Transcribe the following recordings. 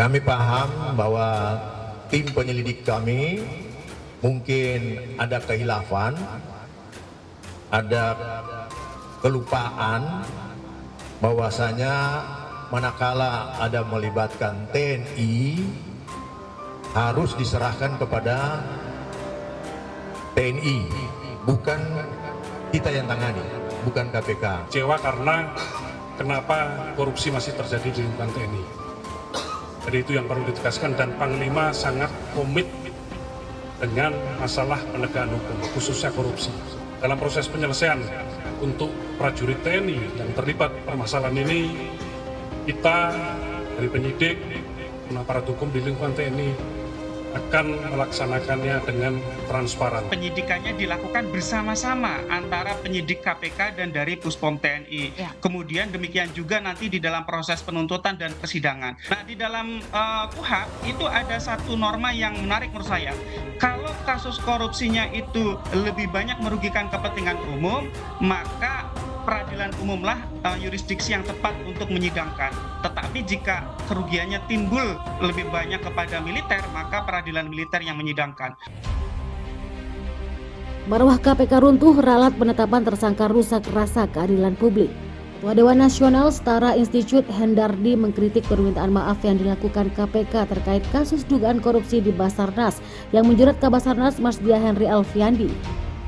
Kami paham bahwa tim penyelidik kami mungkin ada kehilafan, ada kelupaan bahwasanya manakala ada melibatkan TNI harus diserahkan kepada TNI, bukan kita yang tangani, bukan KPK. Kecewa karena kenapa korupsi masih terjadi di lingkungan TNI. Jadi itu yang perlu ditegaskan, dan Panglima sangat komit dengan masalah penegakan hukum, khususnya korupsi. Dalam proses penyelesaian untuk prajurit TNI yang terlibat permasalahan ini, kita dari penyidik, aparat hukum di lingkungan TNI akan melaksanakannya dengan transparan. Penyidikannya dilakukan bersama-sama antara penyidik KPK dan dari Puspom TNI. Kemudian demikian juga nanti di dalam proses penuntutan dan persidangan. Nah, di dalam KUHP itu ada satu norma yang menarik menurut saya. Kalau kasus korupsinya itu lebih banyak merugikan kepentingan umum, maka peradilan umumlah yurisdiksi yang tepat untuk menyidangkan. Tetapi jika kerugiannya timbul lebih banyak kepada militer, maka peradilan militer yang menyidangkan. Marwah KPK runtuh ralat penetapan tersangka rusak rasa keadilan publik. Ketua Dewan Nasional Setara Institute Hendardi mengkritik permintaan maaf yang dilakukan KPK terkait kasus dugaan korupsi di Basarnas yang menjerat Kabasarnas Marsdia Henry Alfiandi.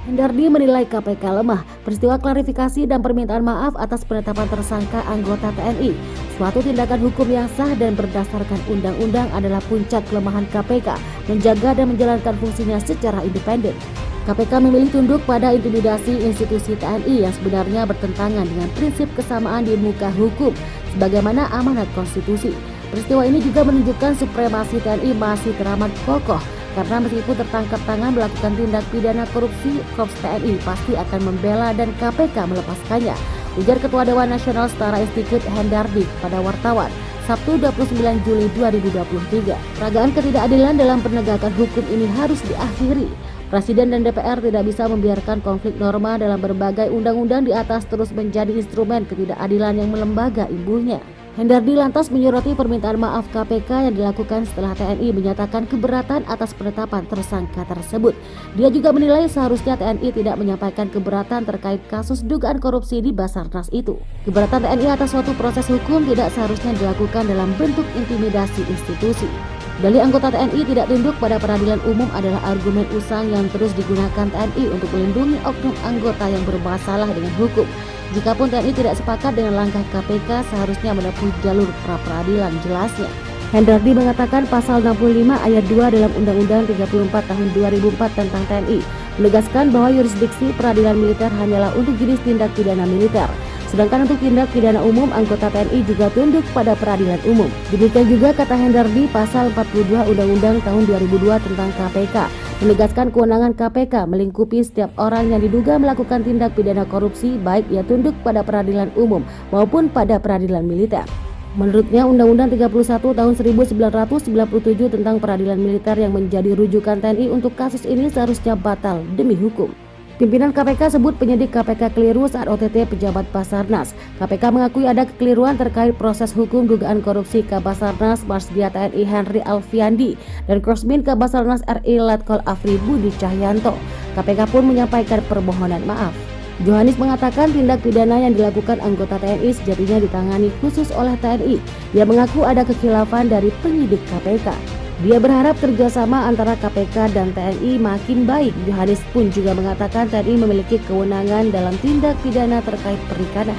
Hendardi menilai KPK lemah. Peristiwa klarifikasi dan permintaan maaf atas penetapan tersangka anggota TNI, suatu tindakan hukum yang sah dan berdasarkan undang-undang, adalah puncak kelemahan KPK menjaga dan menjalankan fungsinya secara independen. KPK memilih tunduk pada intimidasi institusi TNI yang sebenarnya bertentangan dengan prinsip kesamaan di muka hukum sebagaimana amanat konstitusi. Peristiwa ini juga menunjukkan supremasi TNI masih teramat kokoh, karena meskipun tertangkap tangan melakukan tindak pidana korupsi, Korps TNI pasti akan membela dan KPK melepaskannya, ujar Ketua Dewan Nasional Setara Institute Hendardi pada wartawan Sabtu 29 Juli 2023. Peragaan ketidakadilan dalam penegakan hukum ini harus diakhiri. Presiden dan DPR tidak bisa membiarkan konflik norma dalam berbagai undang-undang di atas terus menjadi instrumen ketidakadilan yang melembaga imbuhnya. Hendardi lantas menyoroti permintaan maaf KPK yang dilakukan setelah TNI menyatakan keberatan atas penetapan tersangka tersebut. Dia juga menilai seharusnya TNI tidak menyampaikan keberatan terkait kasus dugaan korupsi di Basarnas itu. Keberatan TNI atas suatu proses hukum tidak seharusnya dilakukan dalam bentuk intimidasi institusi. Dalih anggota TNI tidak tunduk pada peradilan umum adalah argumen usang yang terus digunakan TNI untuk melindungi oknum anggota yang bermasalah dengan hukum. Jikapun TNI tidak sepakat dengan langkah KPK, seharusnya menempuh jalur pra-peradilan, jelasnya. Hendardi mengatakan pasal 65 ayat 2 dalam Undang-Undang 34 tahun 2004 tentang TNI menegaskan bahwa yurisdiksi peradilan militer hanyalah untuk jenis tindak pidana militer. Sedangkan untuk tindak pidana umum, anggota TNI juga tunduk pada peradilan umum. Demikian juga kata Hendardi, pasal 42 Undang-Undang tahun 2002 tentang KPK menegaskan kewenangan KPK melingkupi setiap orang yang diduga melakukan tindak pidana korupsi, baik ia tunduk pada peradilan umum maupun pada peradilan militer. Menurutnya, Undang-Undang 31 tahun 1997 tentang peradilan militer yang menjadi rujukan TNI untuk kasus ini seharusnya batal demi hukum. Pimpinan KPK sebut penyidik KPK keliru saat OTT pejabat Basarnas. KPK mengakui ada kekeliruan terkait proses hukum dugaan korupsi Kabasarnas Marsdia TNI Henry Alfiandi dan Krosmin Kabasarnas RI Letkol Afri Budi Cahyanto. KPK pun menyampaikan permohonan maaf. Johanis mengatakan tindak pidana yang dilakukan anggota TNI sejatinya ditangani khusus oleh TNI. Dia mengaku ada kekhilafan dari penyidik KPK. Dia berharap kerjasama antara KPK dan TNI makin baik. Johanis pun juga mengatakan TNI memiliki kewenangan dalam tindak pidana terkait perikanan.